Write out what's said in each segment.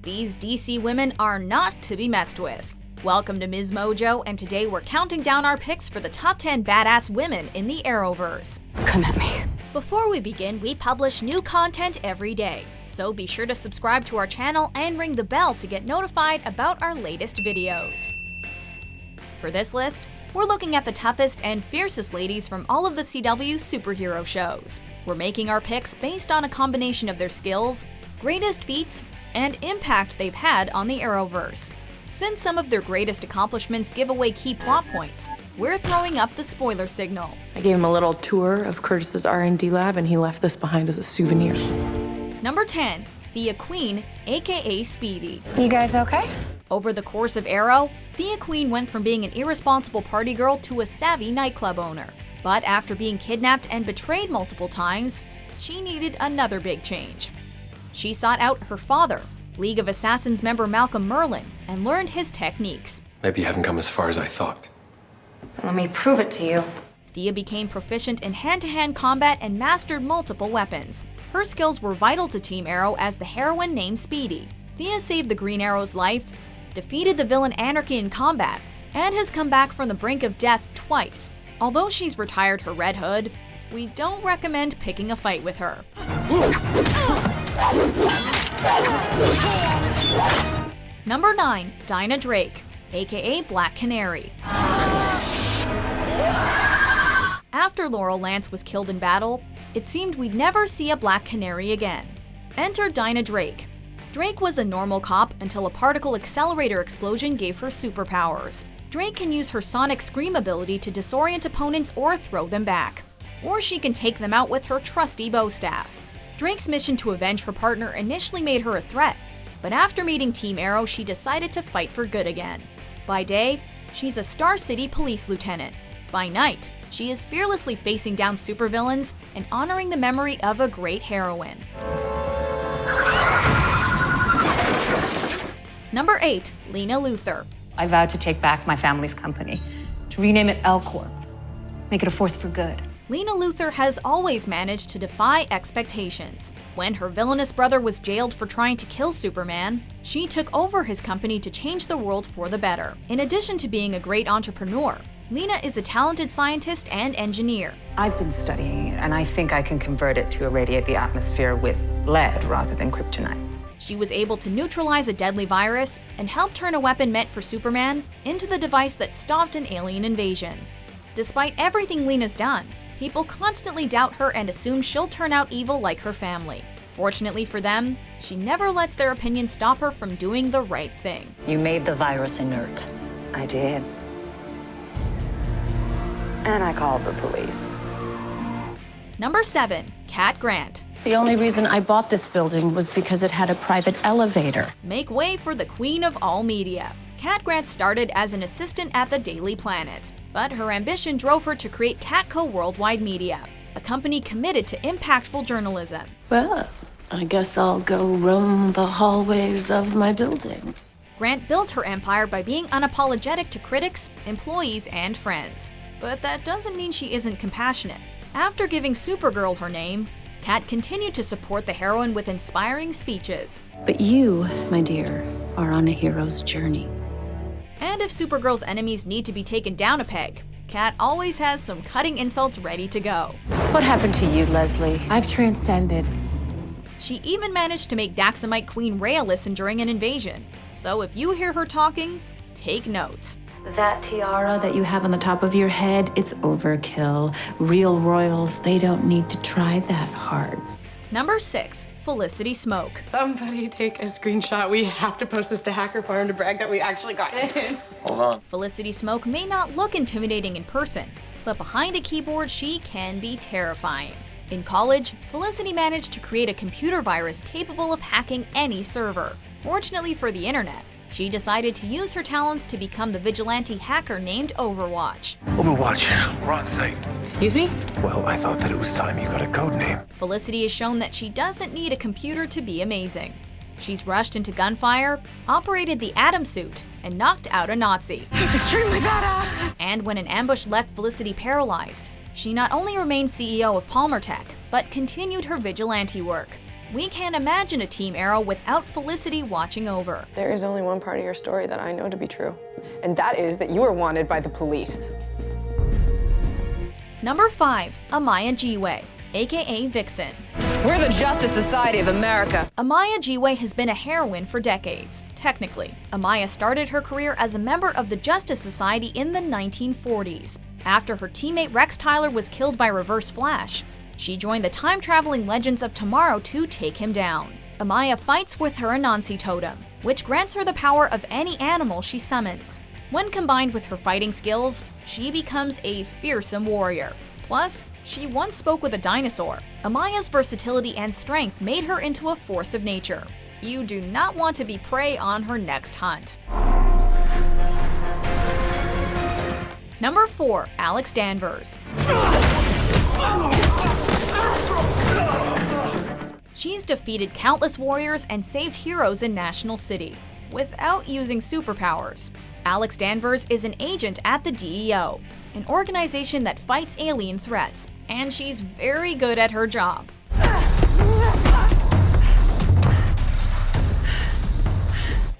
These DC women are not to be messed with. Welcome to MsMojo, and today we're counting down our picks for the top 10 badass women in the Arrowverse. Come at me. Before we begin, we publish new content every day, so be sure to subscribe to our channel and ring the bell to get notified about our latest videos. For this list, we're looking at the toughest and fiercest ladies from all of the CW's superhero shows. We're making our picks based on a combination of their skills, greatest feats, and impact they've had on the Arrowverse. Since some of their greatest accomplishments give away key plot points, we're throwing up the spoiler signal. I gave him a little tour of Curtis's R&D lab, and he left this behind as a souvenir. Number 10. Thea Queen, aka Speedy. You guys okay? Over the course of Arrow, Thea Queen went from being an irresponsible party girl to a savvy nightclub owner. But after being kidnapped and betrayed multiple times, she needed another big change. She sought out her father, League of Assassins member Malcolm Merlyn, and learned his techniques. Maybe you haven't come as far as I thought. Let me prove it to you. Thea became proficient in hand-to-hand combat and mastered multiple weapons. Her skills were vital to Team Arrow as the heroine named Speedy. Thea saved the Green Arrow's life, defeated the villain Anarchy in combat, and has come back from the brink of death twice. Although she's retired her Red Hood, we don't recommend picking a fight with her. Number 9. Dinah Drake, aka Black Canary. After Lyla Lance was killed in battle, it seemed we'd never see a Black Canary again. Enter Dinah Drake. Drake was a normal cop until a particle accelerator explosion gave her superpowers. Drake can use her sonic scream ability to disorient opponents or throw them back. Or she can take them out with her trusty bow staff. Drake's mission to avenge her partner initially made her a threat, but after meeting Team Arrow, she decided to fight for good again. By day, she's a Star City police lieutenant. By night, she is fearlessly facing down supervillains and honoring the memory of a great heroine. Number 8. Lena Luthor. I vowed to take back my family's company, to rename it L-Corp, make it a force for good. Lena Luthor has always managed to defy expectations. When her villainous brother was jailed for trying to kill Superman, she took over his company to change the world for the better. In addition to being a great entrepreneur, Lena is a talented scientist and engineer. I've been studying it, and I think I can convert it to irradiate the atmosphere with lead rather than kryptonite. She was able to neutralize a deadly virus and help turn a weapon meant for Superman into the device that stopped an alien invasion. Despite everything Lena's done, people constantly doubt her and assume she'll turn out evil like her family. Fortunately for them, she never lets their opinion stop her from doing the right thing. You made the virus inert. I did. And I called the police. Number 7. Cat Grant. The only reason I bought this building was because it had a private elevator. Make way for the queen of all media. Cat Grant started as an assistant at the Daily Planet, but her ambition drove her to create Catco Worldwide Media, a company committed to impactful journalism. Well, I guess I'll go roam the hallways of my building. Grant built her empire by being unapologetic to critics, employees, and friends. But that doesn't mean she isn't compassionate. After giving Supergirl her name, Cat continued to support the heroine with inspiring speeches. But you, my dear, are on a hero's journey. And if Supergirl's enemies need to be taken down a peg, Cat always has some cutting insults ready to go. What happened to you, Leslie? I've transcended. She even managed to make Daxamite Queen Rhea listen during an invasion. So if you hear her talking, take notes. That tiara that you have on the top of your head, it's overkill. Real royals, they don't need to try that hard. Number 6. Felicity Smoak. Somebody take a screenshot. We have to post this to Hacker Farm to brag that we actually got it. Hold on. Felicity Smoak may not look intimidating in person, but behind a keyboard she can be terrifying. In college, Felicity managed to create a computer virus capable of hacking any server. Fortunately for the internet, she decided to use her talents to become the vigilante hacker named Overwatch. Overwatch, we're on site. Excuse me? Well, I thought that it was time you got a code name. Felicity has shown that she doesn't need a computer to be amazing. She's rushed into gunfire, operated the Atom suit, and knocked out a Nazi. He's extremely badass! And when an ambush left Felicity paralyzed, she not only remained CEO of Palmer Tech, but continued her vigilante work. We can't imagine a Team Arrow without Felicity watching over. There is only one part of your story that I know to be true, and that is that you are wanted by the police. Number 5. Amaya Jiwe, aka Vixen. We're the Justice Society of America. Amaya Jiwe has been a heroine for decades. Technically, Amaya started her career as a member of the Justice Society in the 1940s. After her teammate Rex Tyler was killed by Reverse Flash, she joined the time-traveling Legends of Tomorrow to take him down. Amaya fights with her Anansi totem, which grants her the power of any animal she summons. When combined with her fighting skills, she becomes a fearsome warrior. Plus, she once spoke with a dinosaur. Amaya's versatility and strength made her into a force of nature. You do not want to be prey on her next hunt. Number 4. Alex Danvers. She's defeated countless warriors and saved heroes in National City without using superpowers. Alex Danvers is an agent at the DEO, an organization that fights alien threats, and she's very good at her job.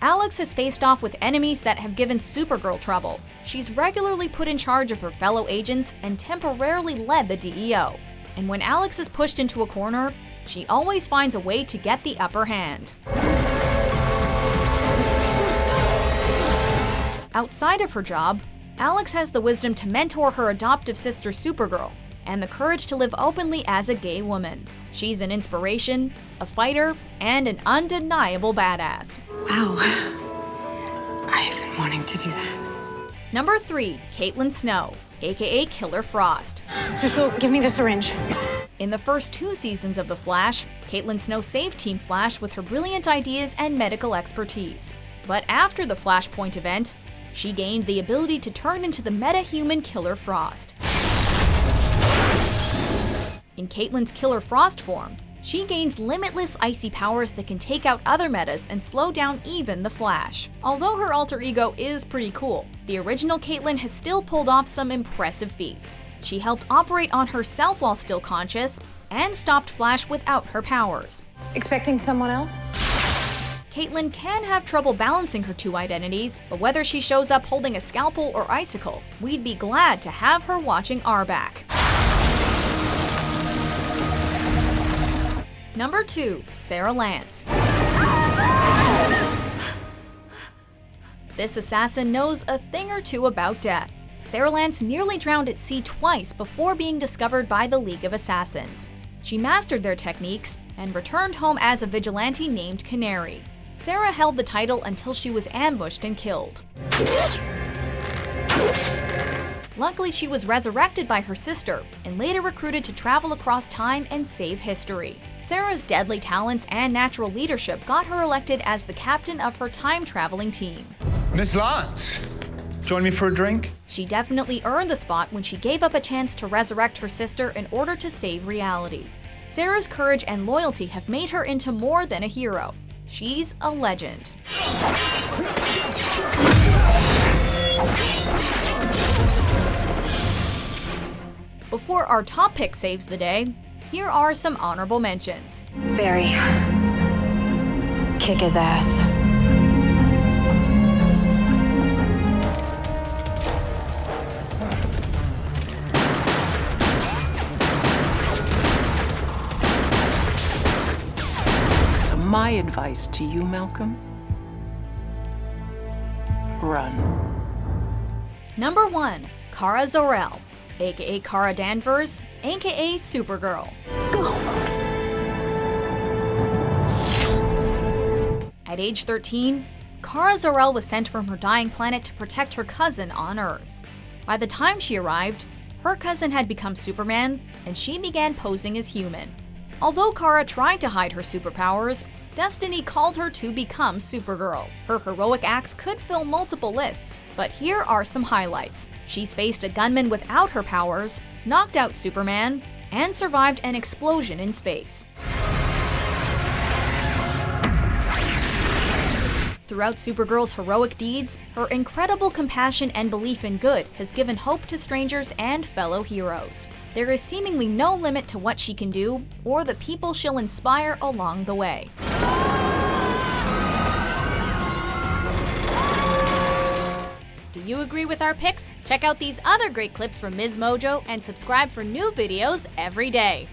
Alex has faced off with enemies that have given Supergirl trouble. She's regularly put in charge of her fellow agents and temporarily led the DEO. And when Alex is pushed into a corner, she always finds a way to get the upper hand. Outside of her job, Alex has the wisdom to mentor her adoptive sister Supergirl, and the courage to live openly as a gay woman. She's an inspiration, a fighter, and an undeniable badass. Wow. I've been wanting to do that. Number 3. Caitlin Snow, aka Killer Frost. Cisco, give me the syringe. In the first 2 seasons of The Flash, Caitlin Snow saved Team Flash with her brilliant ideas and medical expertise. But after the Flashpoint event, she gained the ability to turn into the meta-human Killer Frost. In Caitlin's Killer Frost form, she gains limitless icy powers that can take out other metas and slow down even the Flash. Although her alter ego is pretty cool, the original Caitlin has still pulled off some impressive feats. She helped operate on herself while still conscious, and stopped Flash without her powers. Expecting someone else? Caitlin can have trouble balancing her 2 identities, but whether she shows up holding a scalpel or icicle, we'd be glad to have her watching our back. Number 2. Sara Lance. This assassin knows a thing or two about death. Sara Lance nearly drowned at sea twice before being discovered by the League of Assassins. She mastered their techniques and returned home as a vigilante named Canary. Sara held the title until she was ambushed and killed. Luckily, she was resurrected by her sister and later recruited to travel across time and save history. Sara's deadly talents and natural leadership got her elected as the captain of her time-traveling team. Miss Lance, join me for a drink? She definitely earned the spot when she gave up a chance to resurrect her sister in order to save reality. Sara's courage and loyalty have made her into more than a hero. She's a legend. Before our top pick saves the day, here are some honorable mentions. Barry. Kick his ass. So my advice to you, Malcolm, run. Number 1. Kara Zor-El, aka Kara Danvers, aka Supergirl. At age 13, Kara Zor-El was sent from her dying planet to protect her cousin on Earth. By the time she arrived, her cousin had become Superman, and she began posing as human. Although Kara tried to hide her superpowers, destiny called her to become Supergirl. Her heroic acts could fill multiple lists, but here are some highlights. She's faced a gunman without her powers, knocked out Superman, and survived an explosion in space. Throughout Supergirl's heroic deeds, her incredible compassion and belief in good has given hope to strangers and fellow heroes. There is seemingly no limit to what she can do, or the people she'll inspire along the way. Do you agree with our picks? Check out these other great clips from MsMojo and subscribe for new videos every day.